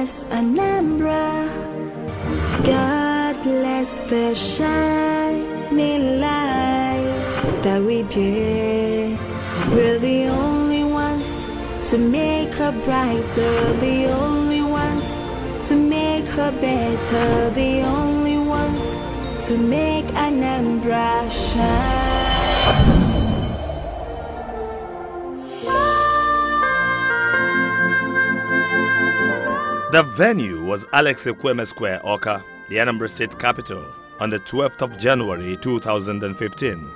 bless Anambra. God bless the shining light that we bear. We're the only ones to make her brighter, the only ones to make her better, the only ones to make Anambra shine. The venue was Alex Ekweme Square, Awka, the Anambra State capital, on the 12th of January 2015.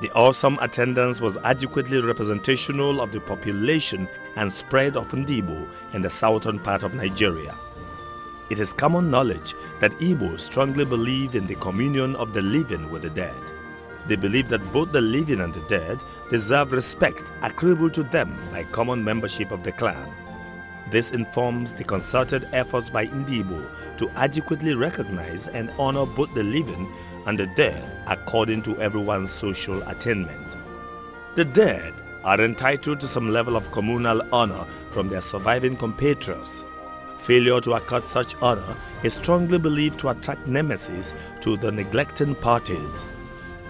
The awesome attendance was adequately representational of the population and spread of Ndibo in the southern part of Nigeria. It is common knowledge that Igbos strongly believe in the communion of the living with the dead. They believe that both the living and the dead deserve respect accruable to them by common membership of the clan. This informs the concerted efforts by Ndibo to adequately recognize and honor both the living and the dead according to everyone's social attainment. The dead are entitled to some level of communal honor from their surviving compatriots. Failure to accord such honor is strongly believed to attract nemesis to the neglecting parties.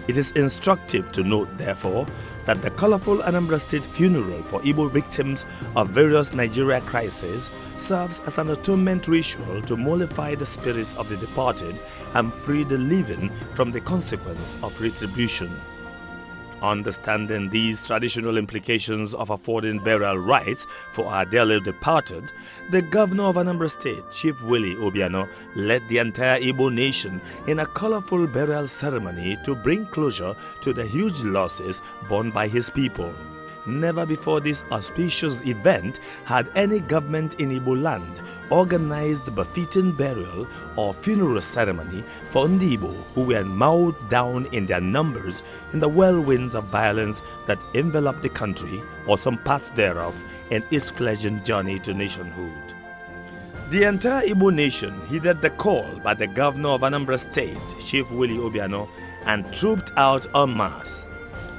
It is instructive to note, therefore, that the colorful Anambra State funeral for Igbo victims of various Nigeria crises serves as an atonement ritual to mollify the spirits of the departed and free the living from the consequence of retribution. Understanding these traditional implications of affording burial rights for our dearly departed, the governor of Anambra State, Chief Willie Obiano, led the entire Igbo nation in a colorful burial ceremony to bring closure to the huge losses borne by his people. Never before this auspicious event had any government in Igbo land organized befitting burial or funeral ceremony for Ndibo who were mowed down in their numbers in the whirlwinds of violence that enveloped the country or some parts thereof in its fledgling journey to nationhood. The entire Igbo nation heeded the call by the governor of Anambra State, Chief Willie Obiano, and trooped out en masse.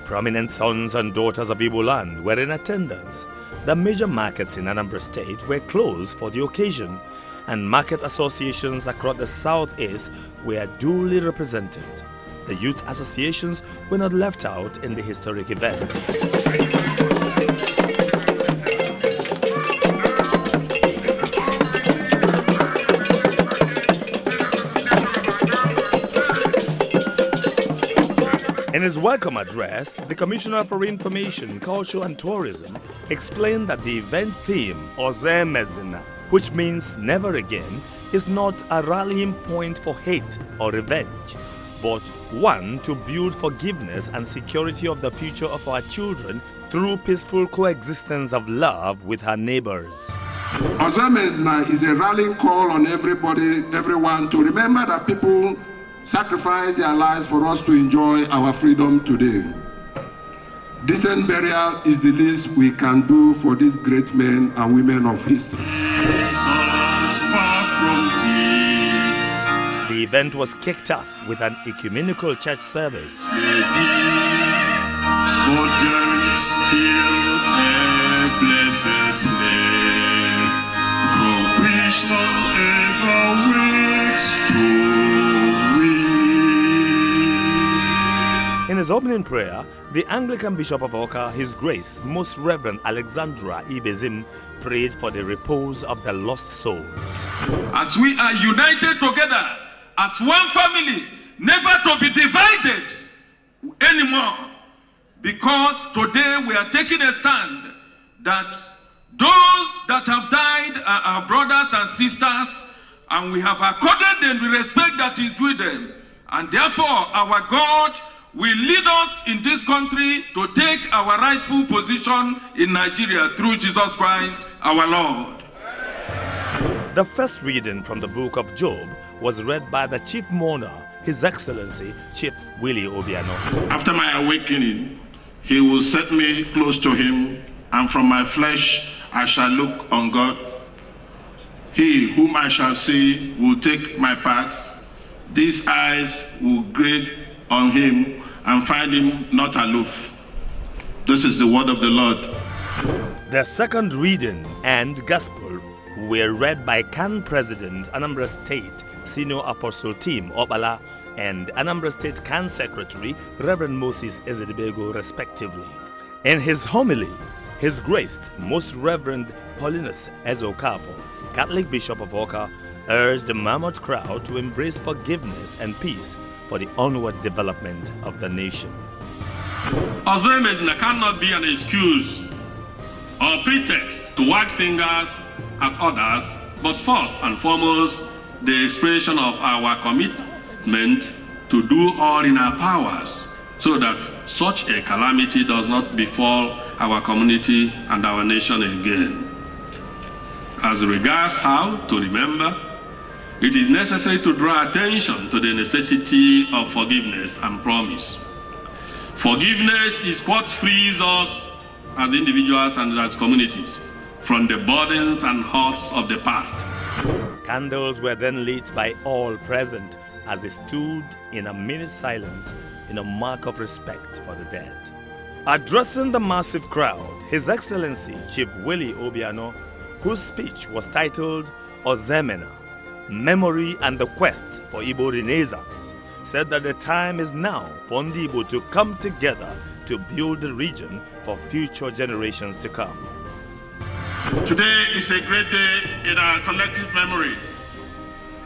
Prominent sons and daughters of Igbo land were in attendance. The major markets in Anambra State were closed for the occasion, and market associations across the southeast were duly represented. The youth associations were not left out in the historic event. In his welcome address, the Commissioner for Information, Culture and Tourism explained that the event theme, Ozoemezina, which means never again, is not a rallying point for hate or revenge, but one to build forgiveness and security of the future of our children through peaceful coexistence of love with our neighbors. Ozoemezina is a rallying call on everyone to remember that people sacrifice their lives for us to enjoy our freedom today. Decent burial is the least we can do for these great men and women of history. The event was kicked off with an ecumenical church service. But there is still a blessed slave from which none ever wakes to. In his opening prayer, the Anglican Bishop of Awka, His Grace, Most Reverend Alexandra Ibezim, prayed for the repose of the lost souls. As we are united together as one family, never to be divided anymore, because today we are taking a stand that those that have died are our brothers and sisters, and we have accorded them the respect that is due them, and therefore our God will lead us in this country to take our rightful position in Nigeria through Jesus Christ, our Lord. The first reading from the book of Job was read by the chief mourner, His Excellency, Chief Willie Obiano. After my awakening, he will set me close to him, and from my flesh I shall look on God. He whom I shall see will take my part. These eyes will grade on him and find him not aloof. This is the word of the Lord. The second reading and gospel were read by CAN President, Anambra State Senior Apostle Team Obala, and Anambra State CAN Secretary Reverend Moses Ezedibego, respectively. In his homily, His Grace Most Reverend Paulinus Ezokafo, Catholic Bishop of Awka, urged the mammoth crowd to embrace forgiveness and peace for the onward development of the nation. Ozoemezina cannot be an excuse or pretext to wag fingers at others, but first and foremost, the expression of our commitment to do all in our powers so that such a calamity does not befall our community and our nation again. As regards how to remember, it is necessary to draw attention to the necessity of forgiveness and promise. Forgiveness is what frees us as individuals and as communities from the burdens and hurts of the past. Candles were then lit by all present as they stood in a minute's silence in a mark of respect for the dead. Addressing the massive crowd, His Excellency Chief Willie Obiano, whose speech was titled Ozoemezina, Memory and the Quest for Igbo Renaissance, said that the time is now for Ndi Igbo to come together to build the region for future generations to come. Today is a great day in our collective memory.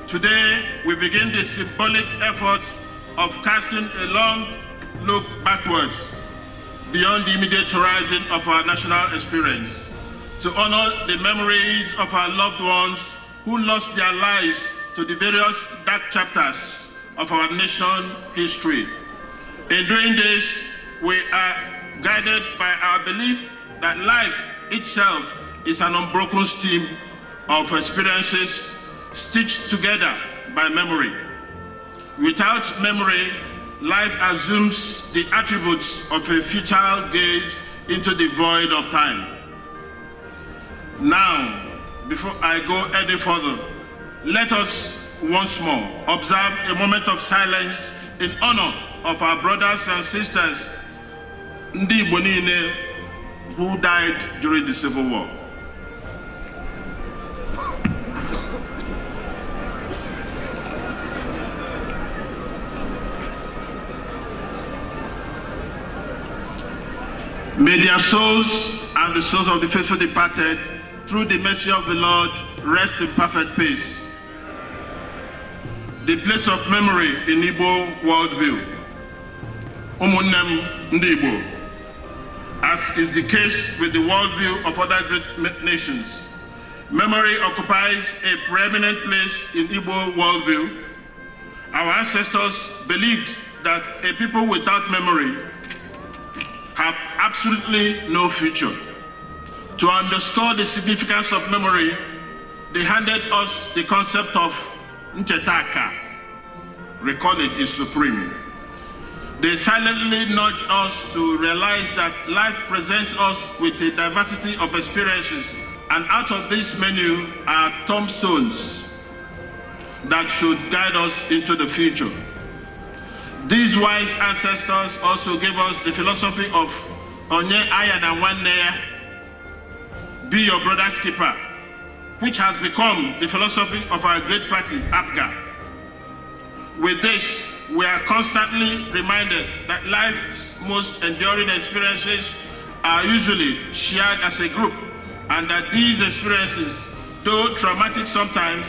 Today, we begin the symbolic effort of casting a long look backwards beyond the immediate horizon of our national experience to honor the memories of our loved ones who lost their lives to the various dark chapters of our nation history. In doing this, we are guided by our belief that life itself is an unbroken stream of experiences stitched together by memory. Without memory, life assumes the attributes of a futile gaze into the void of time. Now, before I go any further, let us once more observe a moment of silence in honor of our brothers and sisters Ndi Igbo niile who died during the Civil War. May their souls and the souls of the faithful departed, through the mercy of the Lord, rest in perfect peace. The place of memory in Igbo worldview. Umunnem Ndi Igbo. As is the case with the worldview of other great nations, memory occupies a preeminent place in Igbo worldview. Our ancestors believed that a people without memory have absolutely no future. To underscore the significance of memory, they handed us the concept of Nchetaka. Recalling is supreme. They silently nudge us to realize that life presents us with a diversity of experiences, and out of this menu are tombstones that should guide us into the future. These wise ancestors also gave us the philosophy of Onye Aya na Nwanne, be your brother's keeper, which has become the philosophy of our great party, APGA. With this, we are constantly reminded that life's most enduring experiences are usually shared as a group, and that these experiences, though traumatic sometimes,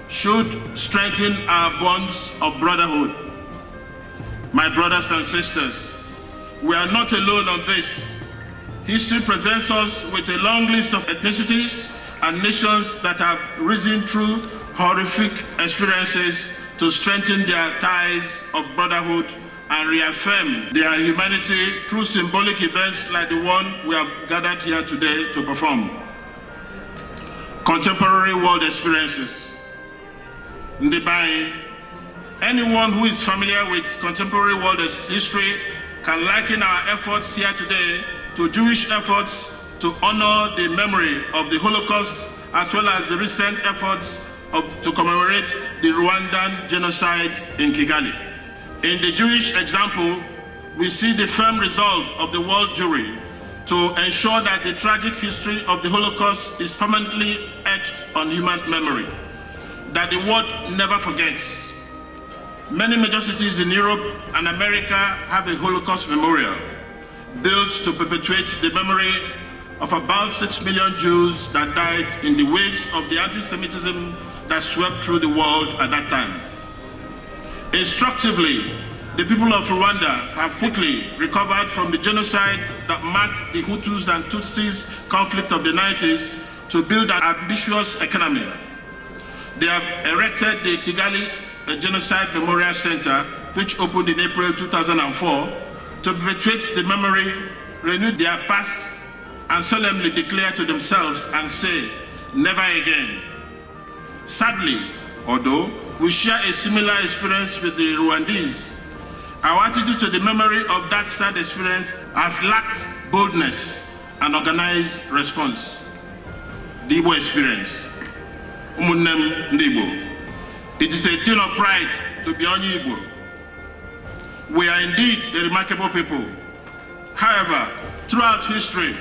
should strengthen our bonds of brotherhood. My brothers and sisters, we are not alone on this. History presents us with a long list of ethnicities and nations that have risen through horrific experiences to strengthen their ties of brotherhood and reaffirm their humanity through symbolic events like the one we have gathered here today to perform. Contemporary world experiences. Ndibai, anyone who is familiar with contemporary world history can liken our efforts here today to Jewish efforts to honor the memory of the Holocaust, as well as the recent efforts to commemorate the Rwandan genocide in Kigali. In the Jewish example, we see the firm resolve of the world Jewry to ensure that the tragic history of the Holocaust is permanently etched on human memory, that the world never forgets. Many major cities in Europe and America have a Holocaust memorial built to perpetuate the memory of about 6 million Jews that died in the waves of the anti-Semitism that swept through the world at that time. Instructively, the people of Rwanda have quickly recovered from the genocide that marked the Hutus and Tutsis conflict of the 90s to build an ambitious economy. They have erected the Kigali Genocide Memorial Center, which opened in April 2004, to perpetuate the memory, renew their past, and solemnly declare to themselves and say, never again. Sadly, although we share a similar experience with the Rwandese, our attitude to the memory of that sad experience has lacked boldness and organized response. The Igbo experience. Umunnem Ndibo. It is a thing of pride to be on Igbo. We are indeed a remarkable people. However, throughout history,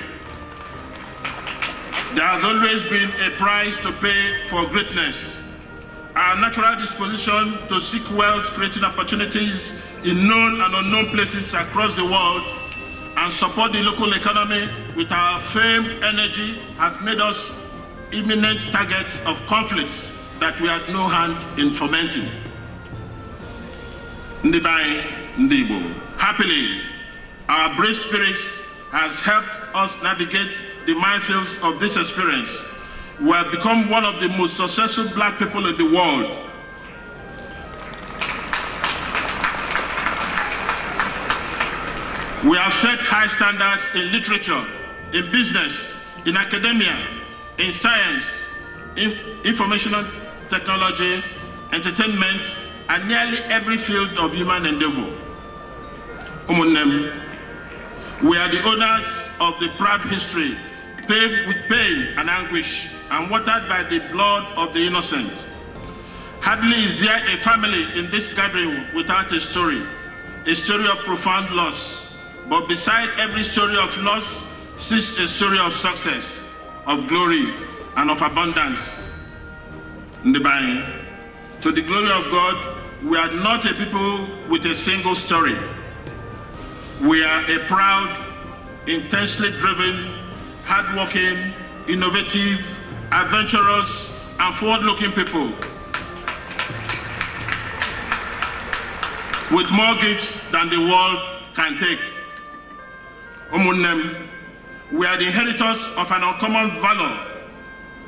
there has always been a price to pay for greatness. Our natural disposition to seek wealth, creating opportunities in known and unknown places across the world, and support the local economy with our famed energy has made us imminent targets of conflicts that we had no hand in fomenting. Ndibai Ndibo. Happily, our brave spirit has helped us navigate the minefields of this experience. We have become one of the most successful black people in the world. We have set high standards in literature, in business, in academia, in science, in information technology, entertainment, and nearly every field of human endeavor. Umunnem, we are the owners of the proud history, paved with pain and anguish, and watered by the blood of the innocent. Hardly is there a family in this gathering without a story of profound loss. But beside every story of loss sits a story of success, of glory, and of abundance. Ndibai, to the glory of God, we are not a people with a single story. We are a proud, intensely driven, hardworking, innovative, adventurous, and forward-looking people with more gifts than the world can take. Umunnem, we are the inheritors of an uncommon valor.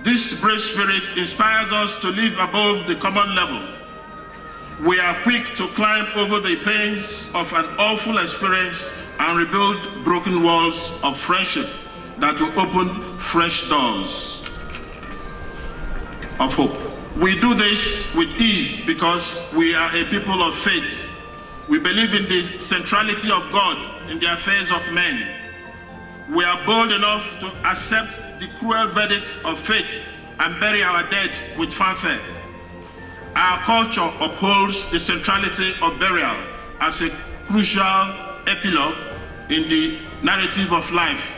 This brave spirit inspires us to live above the common level. We are quick to climb over the pains of an awful experience and rebuild broken walls of friendship that will open fresh doors of hope. We do this with ease because we are a people of faith. We believe in the centrality of God in the affairs of men. We are bold enough to accept the cruel verdict of fate and bury our dead with fanfare. Our culture upholds the centrality of burial as a crucial epilogue in the narrative of life.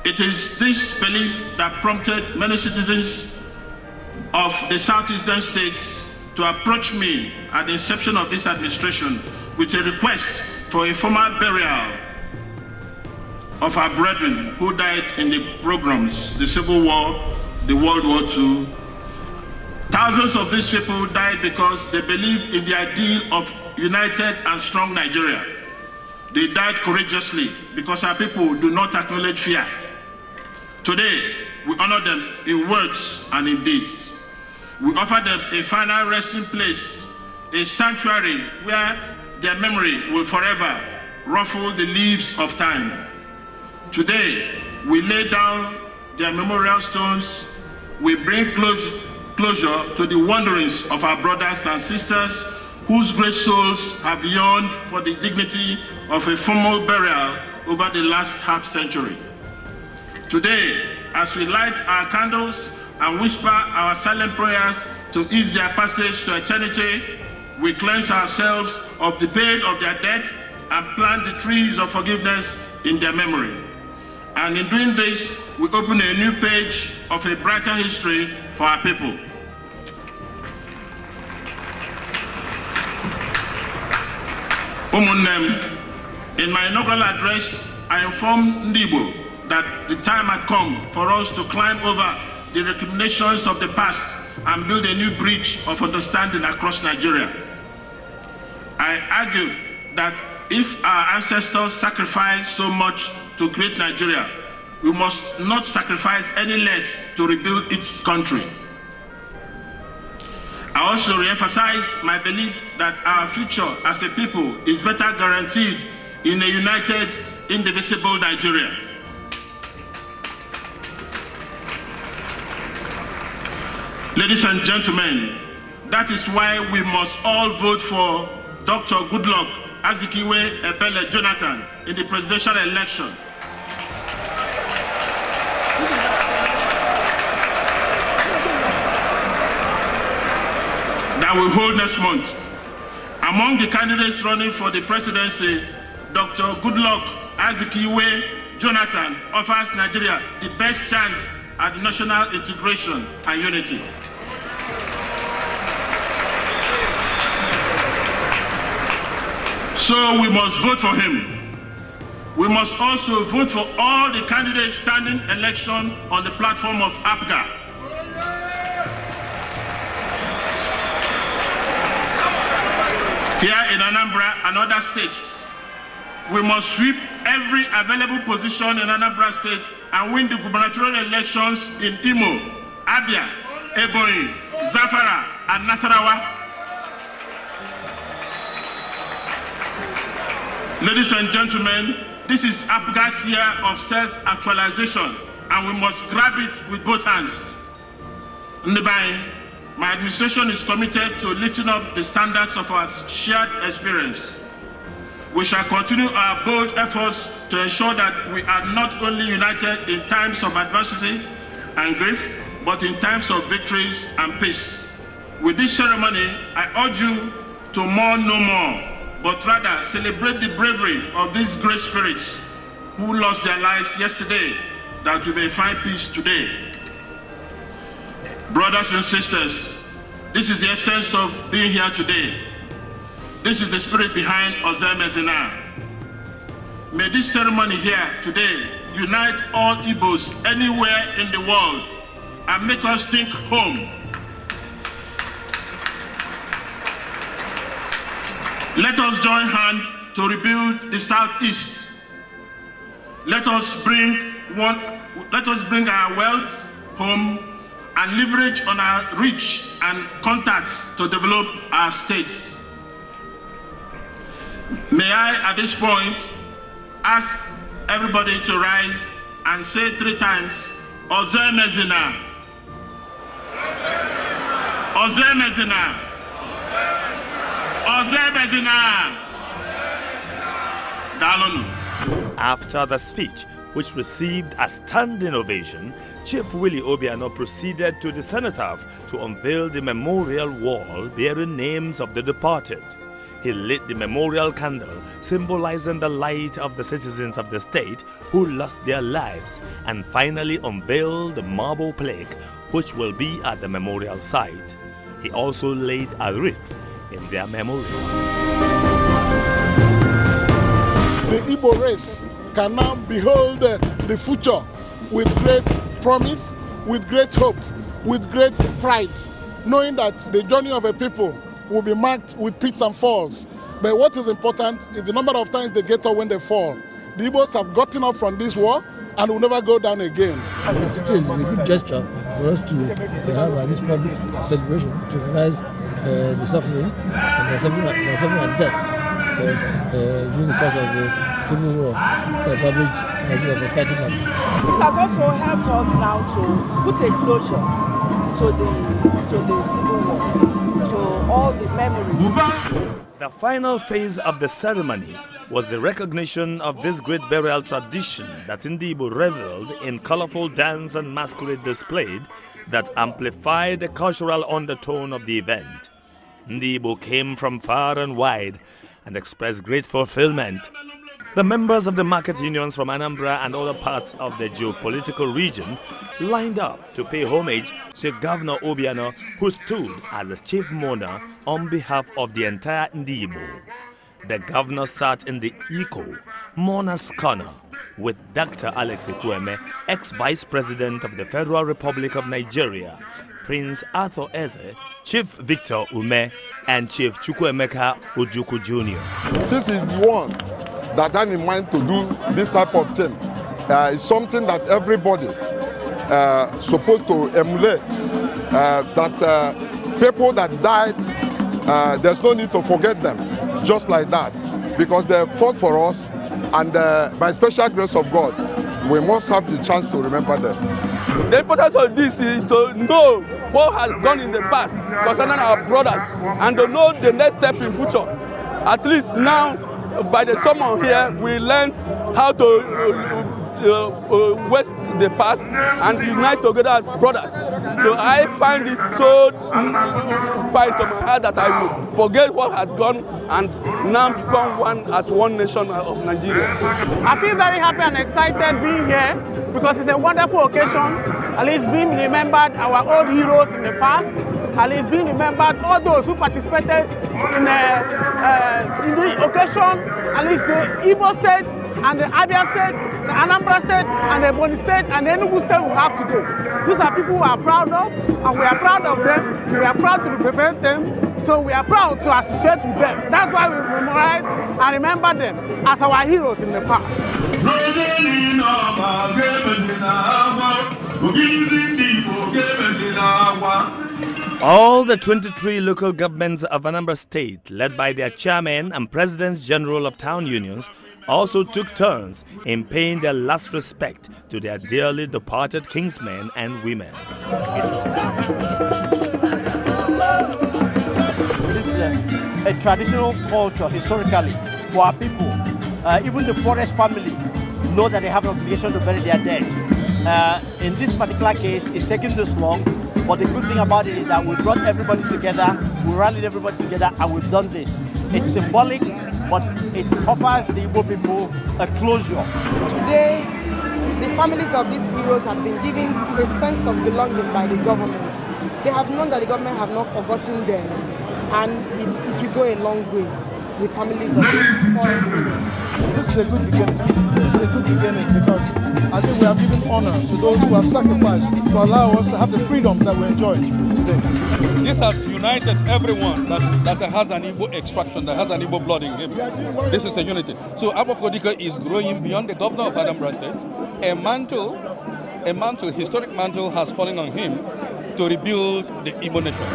It is this belief that prompted many citizens of the southeastern states to approach me at the inception of this administration with a request for a formal burial of our brethren who died in the pogroms, the Civil War, the World War II. Thousands of these people died because they believed in the ideal of united and strong Nigeria. They died courageously because our people do not acknowledge fear. Today, we honor them in words and in deeds. We offer them a final resting place, a sanctuary where their memory will forever ruffle the leaves of time. Today, we lay down their memorial stones. We bring closure to the wanderings of our brothers and sisters whose great souls have yearned for the dignity of a formal burial over the last half-century. Today, as we light our candles and whisper our silent prayers to ease their passage to eternity, we cleanse ourselves of the pain of their death and plant the trees of forgiveness in their memory. And in doing this, we open a new page of a brighter history for our people. In my inaugural address, I informed Ndibo that the time had come for us to climb over the recriminations of the past and build a new bridge of understanding across Nigeria. I argued that if our ancestors sacrificed so much to create Nigeria, we must not sacrifice any less to rebuild its country. I also re-emphasized my belief that our future as a people is better guaranteed in a united, indivisible Nigeria. Ladies and gentlemen, that is why we must all vote for Dr. Goodluck Azikiwe Ebele Jonathan in the presidential election. That will hold next month. Among the candidates running for the presidency, Dr. Goodluck Azikiwe Jonathan offers Nigeria the best chance at national integration and unity. So we must vote for him. We must also vote for all the candidates standing election on the platform of APGA. Here in Anambra and other states, we must sweep every available position in Anambra State and win the gubernatorial elections in Imo, Abia, Ebonyi, Zamfara, and Nasarawa. Ladies and gentlemen, this is APGA's year of self-actualization, and we must grab it with both hands. Ndebai, my administration is committed to lifting up the standards of our shared experience. We shall continue our bold efforts to ensure that we are not only united in times of adversity and grief, but in times of victories and peace. With this ceremony, I urge you to mourn no more, but rather celebrate the bravery of these great spirits who lost their lives yesterday, that we may find peace today. Brothers and sisters, this is the essence of being here today. This is the spirit behind Ozoemezina. May this ceremony here today unite all Igbos anywhere in the world and make us think home. Let us join hands to rebuild the Southeast. Let us bring our wealth home and leverage on our reach and contacts to develop our states. May I, at this point, ask everybody to rise and say 3 times, Ozoemezina. Ozoemezina. Ozoemezina. Dalonu. After the speech, which received a standing ovation, Chief Willie Obiano proceeded to the cenotaph to unveil the memorial wall bearing names of the departed. He lit the memorial candle, symbolizing the light of the citizens of the state who lost their lives, and finally unveiled the marble plaque which will be at the memorial site. He also laid a wreath in their memorial. The Igbo race can now behold the future with great promise, with great hope, with great pride, knowing that the journey of a people will be marked with peaks and falls. But what is important is the number of times they get up when they fall. The Igbos have gotten up from this war and will never go down again. Still, it's a good gesture for us to have this public celebration to recognize the suffering and death during the course of the Civil War that ravaged Nigeria for fighting them. It has also helped us now to put a closure to the Civil War, to all the memories. The final phase of the ceremony was the recognition of this great burial tradition that Ndibo reveled in colorful dance and masquerade displayed that amplified the cultural undertone of the event. Ndibo came from far and wide and expressed great fulfillment. The members of the market unions from Anambra and other parts of the geopolitical region lined up to pay homage to Governor Obiano, who stood as the chief mourner on behalf of the entire Ndibo. The governor sat in the Eco Mourner's Corner with Dr. Alex Ekwueme, ex-vice president of the Federal Republic of Nigeria, Prince Arthur Eze, Chief Victor Ume, and Chief Chukwuemeka Ojukwu Jr. Since he's the one that had in mind to do this type of thing, it's something that everybody supposed to emulate. That people that died, there's no need to forget them, just like that, because they fought for us, and by special grace of God, we must have the chance to remember them. The importance of this is to know what has gone in the past concerning our brothers and to know the next step in future. At least now, by the sermon here, we learned how to waste the past and unite together as brothers. So I find it so fine to my heart that I will forget what has gone and now become one as one nation of Nigeria. I feel very happy and excited being here because it's a wonderful occasion. At least being remembered our old heroes in the past. At least being remembered all those who participated in the occasion. At least the Igbo state and the Abia state, the Anambra state, and the Ebonyi state, and the Enugu state we have today. These are people we are proud of, and we are proud of them. We are proud to represent them, so we are proud to associate with them. That's why we memorize and remember them as our heroes in the past. All the 23 local governments of Anambra State, led by their chairmen and presidents general of town unions, also took turns in paying their last respect to their dearly departed kingsmen and women. This is a traditional culture historically for our people. Even the poorest family know that they have an obligation to bury their dead. In this particular case, it's taken this long, but the good thing about it is that we brought everybody together, we rallied everybody together, and we've done this. It's symbolic, but it offers the Igbo people a closure. Today, the families of these heroes have been given a sense of belonging by the government. They have known that the government have not forgotten them, and it will go a long way to the families of these fallen heroes. This is a good beginning. This is a good beginning because I think we have given honor to those who have sacrificed to allow us to have the freedoms that we enjoy today. This has united everyone that has an Igbo extraction, that has an Igbo blood in him. This is a unity. So Abokodika is growing beyond the governor of Anambra State. A historic mantle has fallen on him to rebuild the Igbo nation.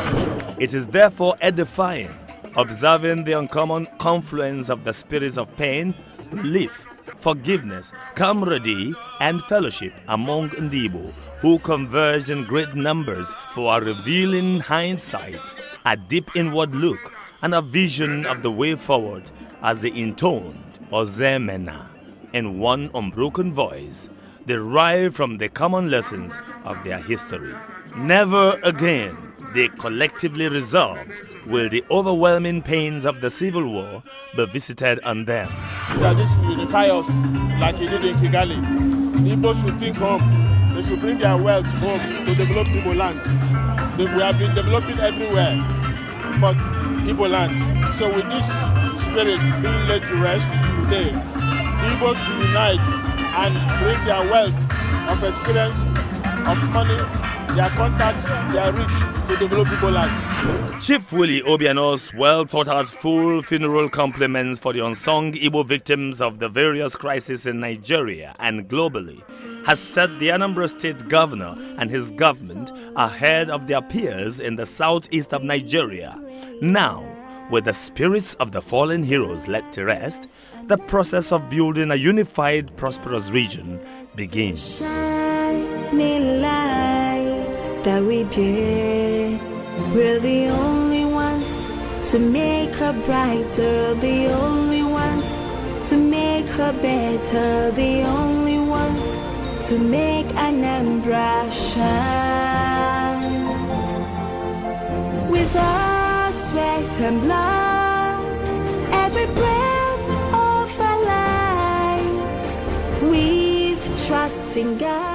It is therefore edifying, observing the uncommon confluence of the spirits of pain, relief, forgiveness, camaraderie, and fellowship among Ndibo, who converged in great numbers for a revealing hindsight, a deep inward look, and a vision of the way forward as they intoned Ozoemezina in one unbroken voice, derived from the common lessons of their history. Never again, they collectively resolved, will the overwhelming pains of the Civil War be visited on them. That this will unify us like he did in Kigali. The Igbo should think home. They should bring their wealth home to develop Igbo land. We have been developing everywhere, but Igbo land. So with this spirit being laid to rest today, the Igbo should unite and bring their wealth of experience, of money, their contacts, their reach to develop Igbo land. Chief Willie Obiano's well-thought-out full funeral compliments for the unsung Igbo victims of the various crises in Nigeria and globally has set the Anambra State Governor and his government ahead of their peers in the southeast of Nigeria. Now, with the spirits of the fallen heroes laid to rest, the process of building a unified, prosperous region begins. Shining light that we bear, we're the only ones to make her brighter, the only ones to make her better, the only ones to make Anambra shine. With our sweat and blood, every breath of our life. in God.